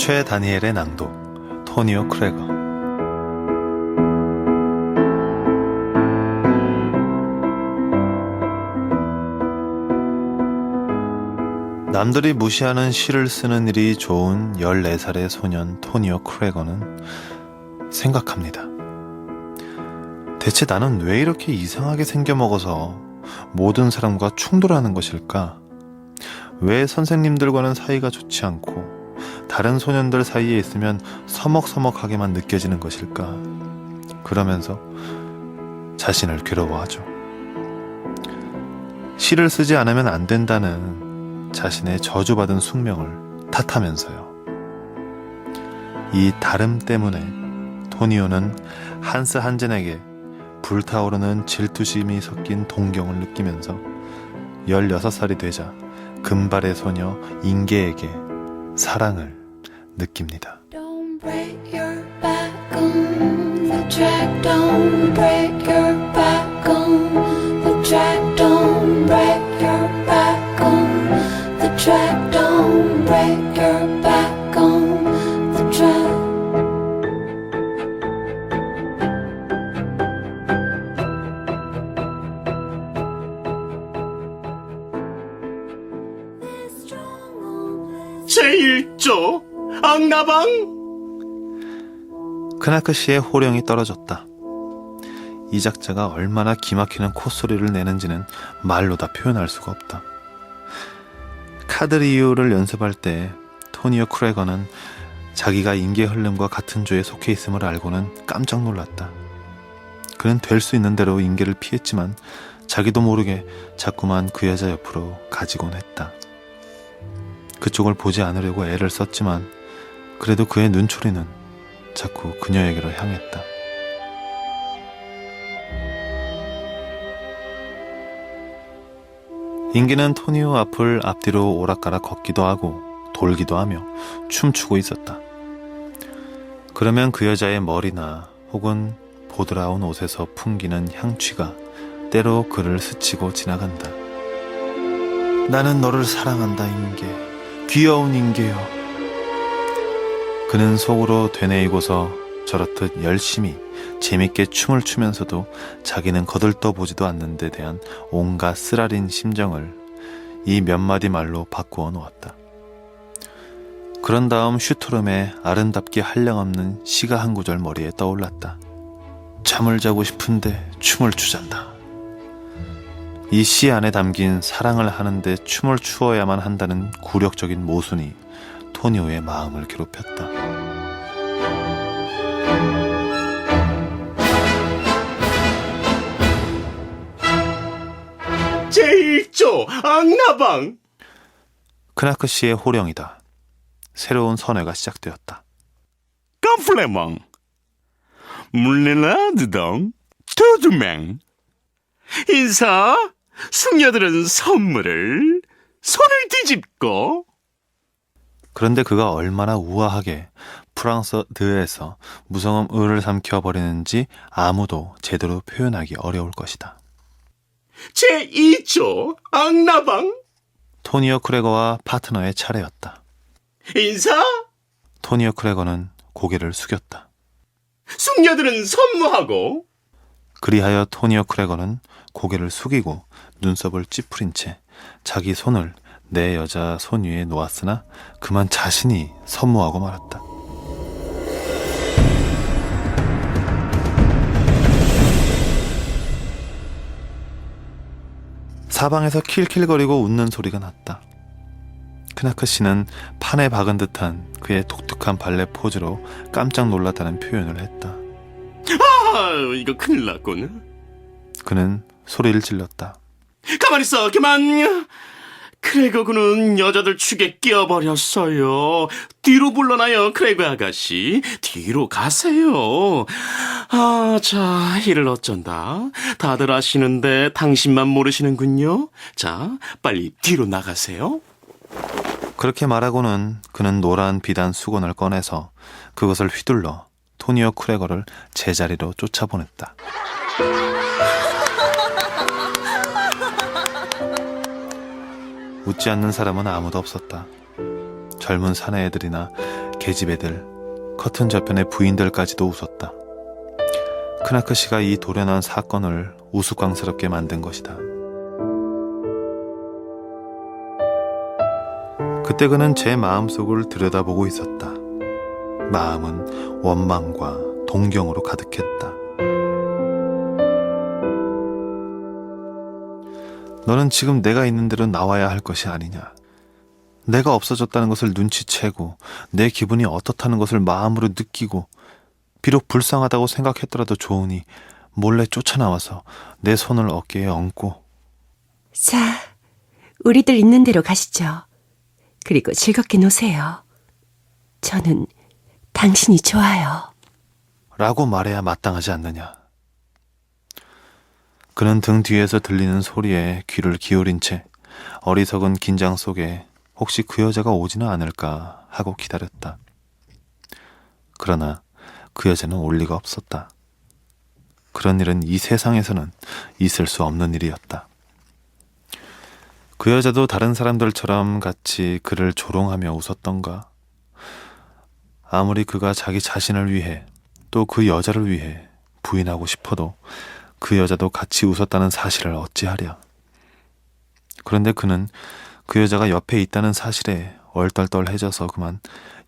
최 다니엘의 낭독, 토니오 크레거. 남들이 무시하는 시를 쓰는 일이 좋은 14살의 소년 토니오 크레거는 생각합니다. 대체 나는 왜 이렇게 이상하게 생겨먹어서 모든 사람과 충돌하는 것일까? 왜 선생님들과는 사이가 좋지 않고 다른 소년들 사이에 있으면 서먹서먹하게만 느껴지는 것일까? 그러면서 자신을 괴로워하죠. 시를 쓰지 않으면 안 된다는 자신의 저주받은 숙명을 탓하면서요. 이 다름 때문에 토니오는 한스 한젠에게 불타오르는 질투심이 섞인 동경을 느끼면서 16살이 되자 금발의 소녀 인게에게 사랑을 느낍니다. Don't break your back on the track. Don't break your back on the track. Don't break your back on the track. Don't break your back on the track. 제1조 악나방. 크나크 씨의 호령이 떨어졌다. 이 작자가 얼마나 기막히는 콧소리를 내는지는 말로 다 표현할 수가 없다. 카드리유를 연습할 때 토니오 크레거는 자기가 인계 흘름과 같은 조에 속해 있음을 알고는 깜짝 놀랐다. 그는 될 수 있는 대로 인계를 피했지만 자기도 모르게 자꾸만 그 여자 옆으로 가지곤 했다. 그쪽을 보지 않으려고 애를 썼지만 그래도 그의 눈초리는 자꾸 그녀에게로 향했다. 인기는 토니오 앞을 앞뒤로 오락가락 걷기도 하고 돌기도 하며 춤추고 있었다. 그러면 그 여자의 머리나 혹은 보드라운 옷에서 풍기는 향취가 때로 그를 스치고 지나간다. 나는 너를 사랑한다, 인계. 귀여운 인계요. 그는 속으로 되뇌이고서 저렇듯 열심히 재밌게 춤을 추면서도 자기는 거들떠보지도 않는 데 대한 온갖 쓰라린 심정을 이 몇 마디 말로 바꾸어 놓았다. 그런 다음 슈트룸의 아름답게 한량없는 시가 한 구절 머리에 떠올랐다. 잠을 자고 싶은데 춤을 추잔다. 이 시 안에 담긴 사랑을 하는데 춤을 추어야만 한다는 굴욕적인 모순이 토니오의 마음을 괴롭혔다. 제1조 악나방. 크나크 씨의 호령이다. 새로운 선회가 시작되었다. 깜플레망 물레나드덩 투두맹. 인사. 숙녀들은 선물을 손을 뒤집고. 그런데 그가 얼마나 우아하게 프랑스 드에서 무성음 을을 삼켜버리는지 아무도 제대로 표현하기 어려울 것이다. 제2조 악나방. 토니오 크레거와 파트너의 차례였다. 인사. 토니오 크레거는 고개를 숙였다. 숙녀들은 선무하고. 그리하여 토니오 크레거는 고개를 숙이고 눈썹을 찌푸린 채 자기 손을 내 여자 손 위에 놓았으나 그만 자신이 선무하고 말았다. 사방에서 킬킬거리고 웃는 소리가 났다. 크나크 씨는 판에 박은 듯한 그의 독특한 발레 포즈로 깜짝 놀랐다는 표현을 했다. 이거 큰일 났군. 그는 소리를 질렀다. 가만히 있어, 그만. 크레거 군은 여자들 축에 끼어버렸어요. 뒤로 물러나요, 크레거 아가씨. 뒤로 가세요. 자, 이를 어쩐다. 다들 아시는데 당신만 모르시는군요. 자, 빨리 뒤로 나가세요. 그렇게 말하고는 그는 노란 비단 수건을 꺼내서 그것을 휘둘러 토니오 크레거를 제자리로 쫓아보냈다. 웃지 않는 사람은 아무도 없었다. 젊은 사내애들이나 계집애들, 커튼 저편의 부인들까지도 웃었다. 크나크 씨가 이 돌연한 사건을 우스꽝스럽게 만든 것이다. 그때 그는 제 마음속을 들여다보고 있었다. 마음은 원망과 동경으로 가득했다. 너는 지금 내가 있는 대로 나와야 할 것이 아니냐. 내가 없어졌다는 것을 눈치채고 내 기분이 어떻다는 것을 마음으로 느끼고 비록 불쌍하다고 생각했더라도 좋으니 몰래 쫓아나와서 내 손을 어깨에 얹고 자, 우리들 있는 대로 가시죠. 그리고 즐겁게 노세요. 저는 당신이 좋아요. 라고 말해야 마땅하지 않느냐. 그는 등 뒤에서 들리는 소리에 귀를 기울인 채 어리석은 긴장 속에 혹시 그 여자가 오지는 않을까 하고 기다렸다. 그러나 그 여자는 올 리가 없었다. 그런 일은 이 세상에서는 있을 수 없는 일이었다. 그 여자도 다른 사람들처럼 같이 그를 조롱하며 웃었던가. 아무리 그가 자기 자신을 위해 또 그 여자를 위해 부인하고 싶어도 그 여자도 같이 웃었다는 사실을 어찌하랴. 그런데 그는 그 여자가 옆에 있다는 사실에 얼떨떨해져서 그만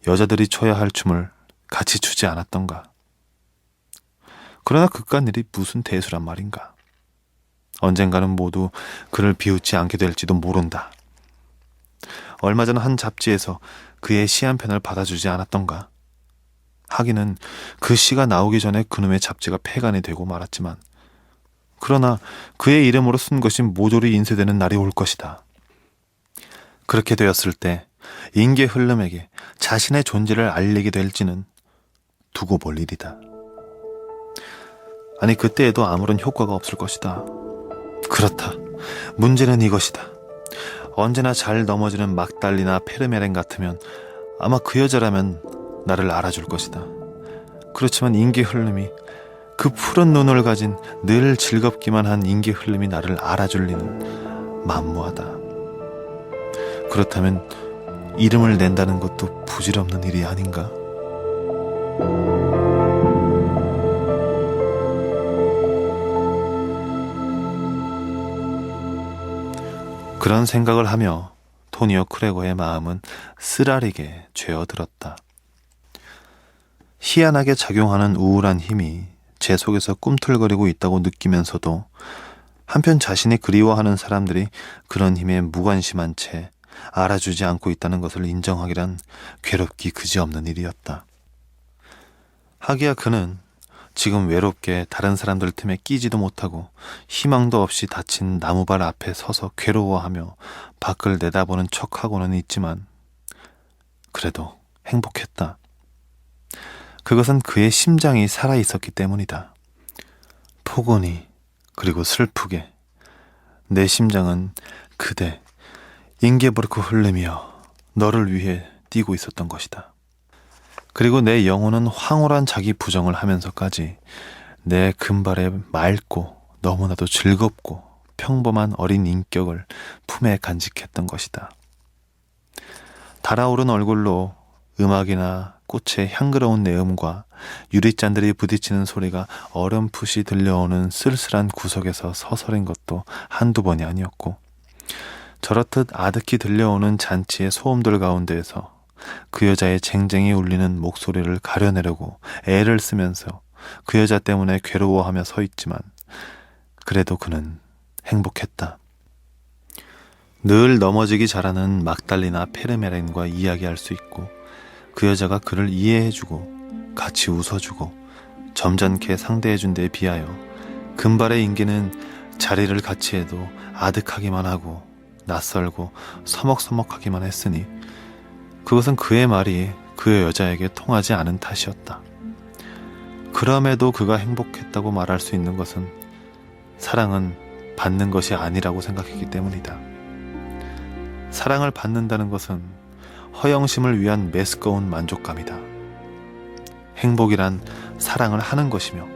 여자들이 춰야 할 춤을 같이 추지 않았던가. 그러나 그깟 일이 무슨 대수란 말인가. 언젠가는 모두 그를 비웃지 않게 될지도 모른다. 얼마 전 한 잡지에서 그의 시 한 편을 받아주지 않았던가. 하기는 그 시가 나오기 전에 그놈의 잡지가 폐간이 되고 말았지만 그러나 그의 이름으로 쓴 것이 모조리 인쇄되는 날이 올 것이다. 그렇게 되었을 때 인계 흘름에게 자신의 존재를 알리게 될지는 두고 볼 일이다. 아니 그때에도 아무런 효과가 없을 것이다. 그렇다. 문제는 이것이다. 언제나 잘 넘어지는 막달리나 페르메렌 같으면 아마 그 여자라면 나를 알아줄 것이다. 그렇지만 인기 흐름이 그 푸른 눈을 가진 늘 즐겁기만 한 인기 흐름이 나를 알아줄 리는 만무하다. 그렇다면 이름을 낸다는 것도 부질없는 일이 아닌가? 그런 생각을 하며 토니오 크레거의 마음은 쓰라리게 죄어들었다. 희한하게 작용하는 우울한 힘이 제 속에서 꿈틀거리고 있다고 느끼면서도 한편 자신이 그리워하는 사람들이 그런 힘에 무관심한 채 알아주지 않고 있다는 것을 인정하기란 괴롭기 그지없는 일이었다. 하기야 그는 지금 외롭게 다른 사람들 틈에 끼지도 못하고 희망도 없이 닫힌 나무발 앞에 서서 괴로워하며 밖을 내다보는 척하고는 있지만 그래도 행복했다. 그것은 그의 심장이 살아있었기 때문이다. 포근히 그리고 슬프게 내 심장은 그대 잉게보르크 흘리며 너를 위해 뛰고 있었던 것이다. 그리고 내 영혼은 황홀한 자기 부정을 하면서까지 내 금발의 맑고 너무나도 즐겁고 평범한 어린 인격을 품에 간직했던 것이다. 달아오른 얼굴로 음악이나 꽃의 향그러운 내음과 유리잔들이 부딪히는 소리가 어렴풋이 들려오는 쓸쓸한 구석에서 서서린 것도 한두 번이 아니었고 저렇듯 아득히 들려오는 잔치의 소음들 가운데에서 그 여자의 쟁쟁이 울리는 목소리를 가려내려고 애를 쓰면서 그 여자 때문에 괴로워하며 서 있지만 그래도 그는 행복했다. 늘 넘어지기 잘하는 막달리나 페르메렌과 이야기할 수 있고 그 여자가 그를 이해해주고 같이 웃어주고 점잖게 상대해준 데에 비하여 금발의 인기는 자리를 같이 해도 아득하기만 하고 낯설고 서먹서먹하기만 했으니 그것은 그의 말이 그 여자에게 통하지 않은 탓이었다. 그럼에도 그가 행복했다고 말할 수 있는 것은 사랑은 받는 것이 아니라고 생각했기 때문이다. 사랑을 받는다는 것은 허영심을 위한 메스꺼운 만족감이다. 행복이란 사랑을 하는 것이며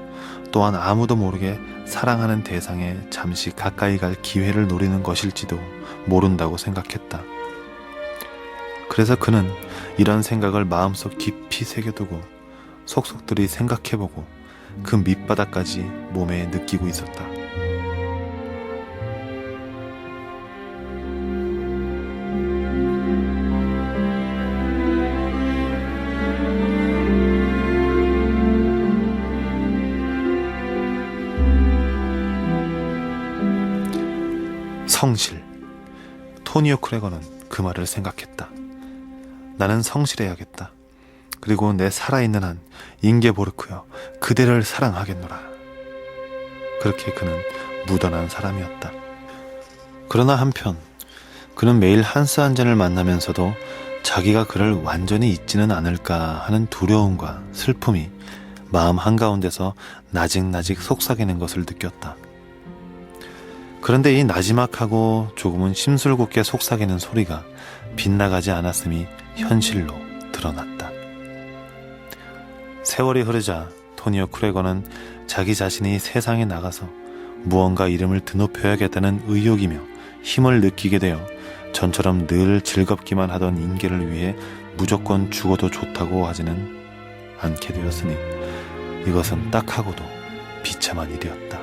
또한 아무도 모르게 사랑하는 대상에 잠시 가까이 갈 기회를 노리는 것일지도 모른다고 생각했다. 그래서 그는 이런 생각을 마음속 깊이 새겨두고 속속들이 생각해보고 그 밑바닥까지 몸에 느끼고 있었다. 성실. 토니오 크레거는 그 말을 생각했다. 나는 성실해야겠다. 그리고 내 살아있는 한 잉게보르크여 그대를 사랑하겠노라. 그렇게 그는 무던한 사람이었다. 그러나 한편 그는 매일 한스 한 잔을 만나면서도 자기가 그를 완전히 잊지는 않을까 하는 두려움과 슬픔이 마음 한가운데서 나직나직 속삭이는 것을 느꼈다. 그런데 이 나지막하고 조금은 심술궂게 속삭이는 소리가 빗나가지 않았음이 현실로 드러났다. 세월이 흐르자 토니오 크레거는 자기 자신이 세상에 나가서 무언가 이름을 드높여야겠다는 의욕이며 힘을 느끼게 되어 전처럼 늘 즐겁기만 하던 인계를 위해 무조건 죽어도 좋다고 하지는 않게 되었으니 이것은 딱하고도 비참한 일이었다.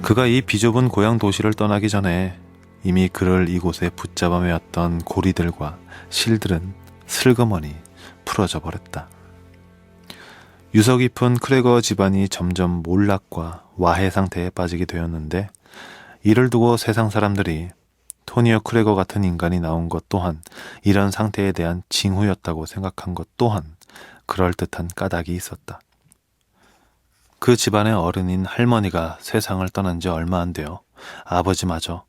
그가 이 비좁은 고향 도시를 떠나기 전에 이미 그를 이곳에 붙잡아 매었던 고리들과 실들은 슬그머니 풀어져 버렸다. 유서 깊은 크레거 집안이 점점 몰락과 와해 상태에 빠지게 되었는데 이를 두고 세상 사람들이 토니오 크레거 같은 인간이 나온 것 또한 이런 상태에 대한 징후였다고 생각한 것 또한 그럴듯한 까닭이 있었다. 그 집안의 어른인 할머니가 세상을 떠난 지 얼마 안 되어 아버지마저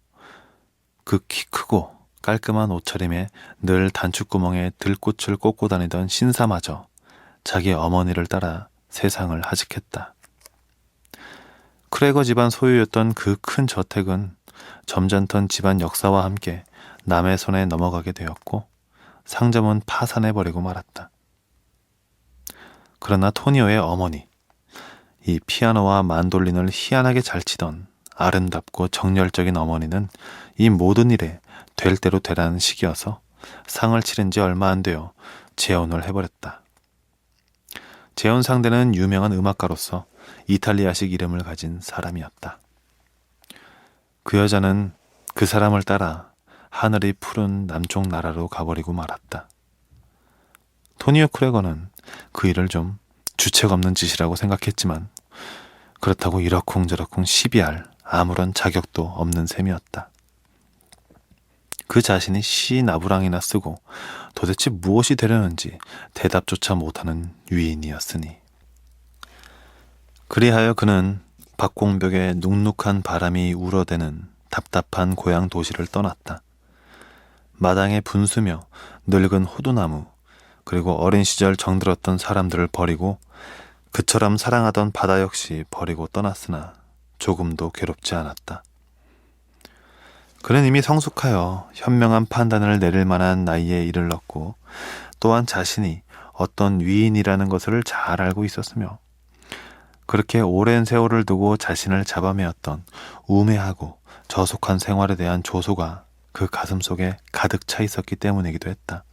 그 키 크고 깔끔한 옷차림에 늘 단추구멍에 들꽃을 꽂고 다니던 신사마저 자기 어머니를 따라 세상을 하직했다. 크레거 집안 소유였던 그 큰 저택은 점잖던 집안 역사와 함께 남의 손에 넘어가게 되었고 상점은 파산해버리고 말았다. 그러나 토니오의 어머니, 이 피아노와 만돌린을 희한하게 잘 치던 아름답고 정열적인 어머니는 이 모든 일에 될 대로 되라는 식이어서 상을 치른 지 얼마 안 되어 재혼을 해버렸다. 재혼 상대는 유명한 음악가로서 이탈리아식 이름을 가진 사람이었다. 그 여자는 그 사람을 따라 하늘이 푸른 남쪽 나라로 가버리고 말았다. 토니오 크레거는 그 일을 좀 주책 없는 짓이라고 생각했지만 그렇다고 이러쿵저러쿵 시비할 아무런 자격도 없는 셈이었다. 그 자신이 시 나부랑이나 쓰고 도대체 무엇이 되려는지 대답조차 못하는 위인이었으니. 그리하여 그는 박공벽에 눅눅한 바람이 울어대는 답답한 고향 도시를 떠났다. 마당에 분수며 늙은 호두나무 그리고 어린 시절 정들었던 사람들을 버리고 그처럼 사랑하던 바다 역시 버리고 떠났으나 조금도 괴롭지 않았다. 그는 이미 성숙하여 현명한 판단을 내릴 만한 나이에 이르렀고 또한 자신이 어떤 위인이라는 것을 잘 알고 있었으며 그렇게 오랜 세월을 두고 자신을 잡아매었던 우매하고 저속한 생활에 대한 조소가 그 가슴 속에 가득 차 있었기 때문이기도 했다.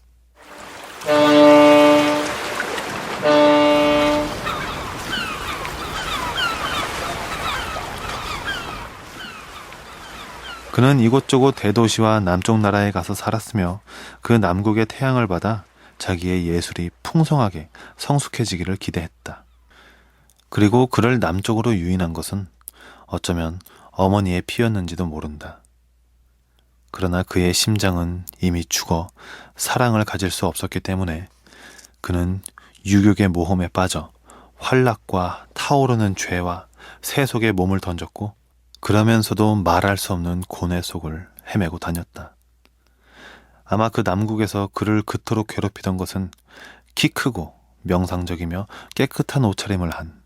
그는 이곳저곳 대도시와 남쪽 나라에 가서 살았으며 그 남국의 태양을 받아 자기의 예술이 풍성하게 성숙해지기를 기대했다. 그리고 그를 남쪽으로 유인한 것은 어쩌면 어머니의 피였는지도 모른다. 그러나 그의 심장은 이미 죽어 사랑을 가질 수 없었기 때문에 그는 유욕의 모험에 빠져 환락과 타오르는 죄와 새 속에 몸을 던졌고 그러면서도 말할 수 없는 고뇌 속을 헤매고 다녔다. 아마 그 남국에서 그를 그토록 괴롭히던 것은 키 크고 명상적이며 깨끗한 옷차림을 한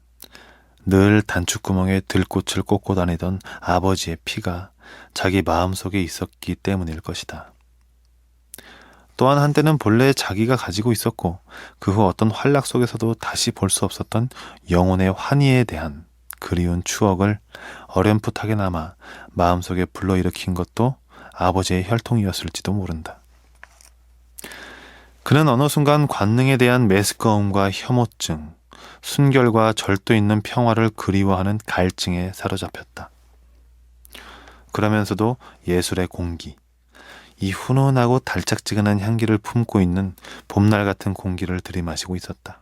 늘 단추구멍에 들꽃을 꽂고 다니던 아버지의 피가 자기 마음속에 있었기 때문일 것이다. 또한 한때는 본래 자기가 가지고 있었고 그 후 어떤 환락 속에서도 다시 볼 수 없었던 영혼의 환희에 대한 그리운 추억을 어렴풋하게나마 마음속에 불러일으킨 것도 아버지의 혈통이었을지도 모른다. 그는 어느 순간 관능에 대한 메스꺼움과 혐오증, 순결과 절도 있는 평화를 그리워하는 갈증에 사로잡혔다. 그러면서도 예술의 공기, 이 훈훈하고 달짝지근한 향기를 품고 있는 봄날 같은 공기를 들이마시고 있었다.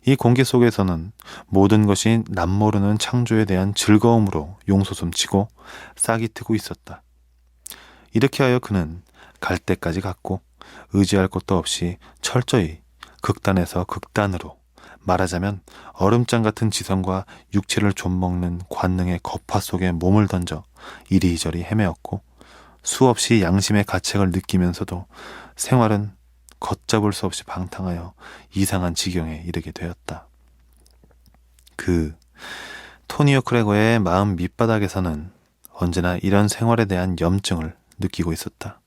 이 공기 속에서는 모든 것이 남모르는 창조에 대한 즐거움으로 용솟음치고 싹이 트고 있었다. 이렇게 하여 그는 갈 때까지 갔고 의지할 곳도 없이 철저히 극단에서 극단으로 말하자면 얼음장 같은 지성과 육체를 좀먹는 관능의 거파 속에 몸을 던져 이리저리 헤매었고 수없이 양심의 가책을 느끼면서도 생활은 걷잡을 수 없이 방탕하여 이상한 지경에 이르게 되었다. 그 토니오 크레거의 마음 밑바닥에서는 언제나 이런 생활에 대한 염증을 느끼고 있었다.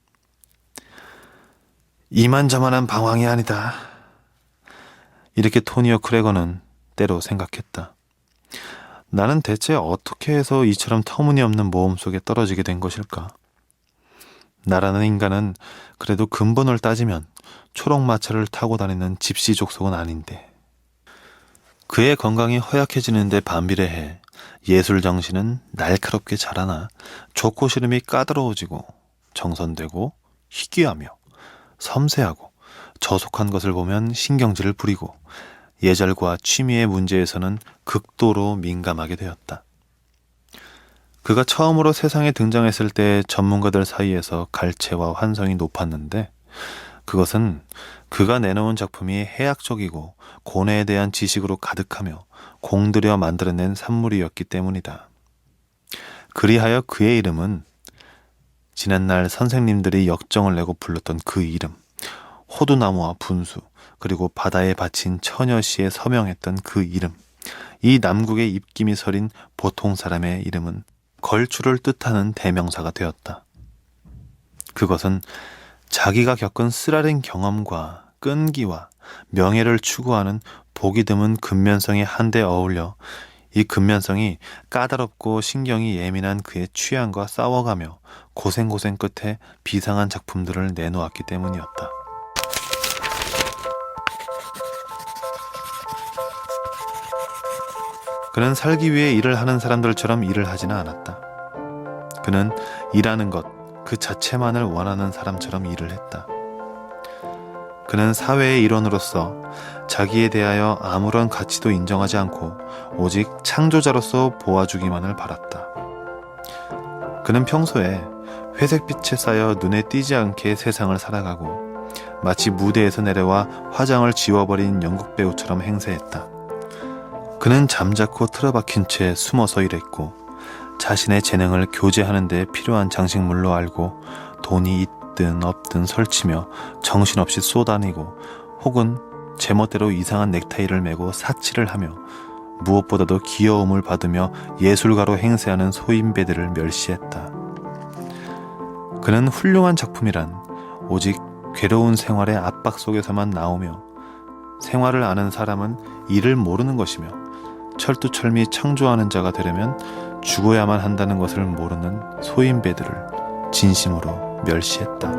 이만저만한 방황이 아니다. 이렇게 토니오 크레거는 때로 생각했다. 나는 대체 어떻게 해서 이처럼 터무니없는 모험 속에 떨어지게 된 것일까? 나라는 인간은 그래도 근본을 따지면 초록마차를 타고 다니는 집시 족속은 아닌데 그의 건강이 허약해지는데 반비례해 예술 정신은 날카롭게 자라나 좋고 싫음이 까다로워지고 정선되고 희귀하며 섬세하고 저속한 것을 보면 신경질을 부리고 예절과 취미의 문제에서는 극도로 민감하게 되었다. 그가 처음으로 세상에 등장했을 때 전문가들 사이에서 갈채와 환성이 높았는데 그것은 그가 내놓은 작품이 해학적이고 고뇌에 대한 지식으로 가득하며 공들여 만들어낸 산물이었기 때문이다. 그리하여 그의 이름은 지난날 선생님들이 역정을 내고 불렀던 그 이름, 호두나무와 분수, 그리고 바다에 바친 처녀시에 서명했던 그 이름, 이 남국의 입김이 서린 보통 사람의 이름은 걸출을 뜻하는 대명사가 되었다. 그것은 자기가 겪은 쓰라린 경험과 끈기와 명예를 추구하는 보기 드문 근면성이 한데 어울려 이 근면성이 까다롭고 신경이 예민한 그의 취향과 싸워가며 고생 끝에 비상한 작품들을 내놓았기 때문이었다. 그는 살기 위해 일을 하는 사람들처럼 일을 하지는 않았다. 그는 일하는 것 그 자체만을 원하는 사람처럼 일을 했다. 그는 사회의 일원으로서 자기에 대하여 아무런 가치도 인정하지 않고 오직 창조자로서 보아주기만을 바랐다. 그는 평소에 회색빛에 쌓여 눈에 띄지 않게 세상을 살아가고 마치 무대에서 내려와 화장을 지워버린 연극 배우처럼 행세했다. 그는 잠자코 틀어박힌 채 숨어서 일했고 자신의 재능을 교제하는 데 필요한 장식물로 알고 돈이 있든 없든 설치며 정신없이 쏘다니고 혹은 제멋대로 이상한 넥타이를 메고 사치를 하며 무엇보다도 귀여움을 받으며 예술가로 행세하는 소인배들을 멸시했다. 그는 훌륭한 작품이란 오직 괴로운 생활의 압박 속에서만 나오며 생활을 아는 사람은 일을 모르는 것이며 철두철미 창조하는 자가 되려면 죽어야만 한다는 것을 모르는 소인배들을 진심으로 멸시했다.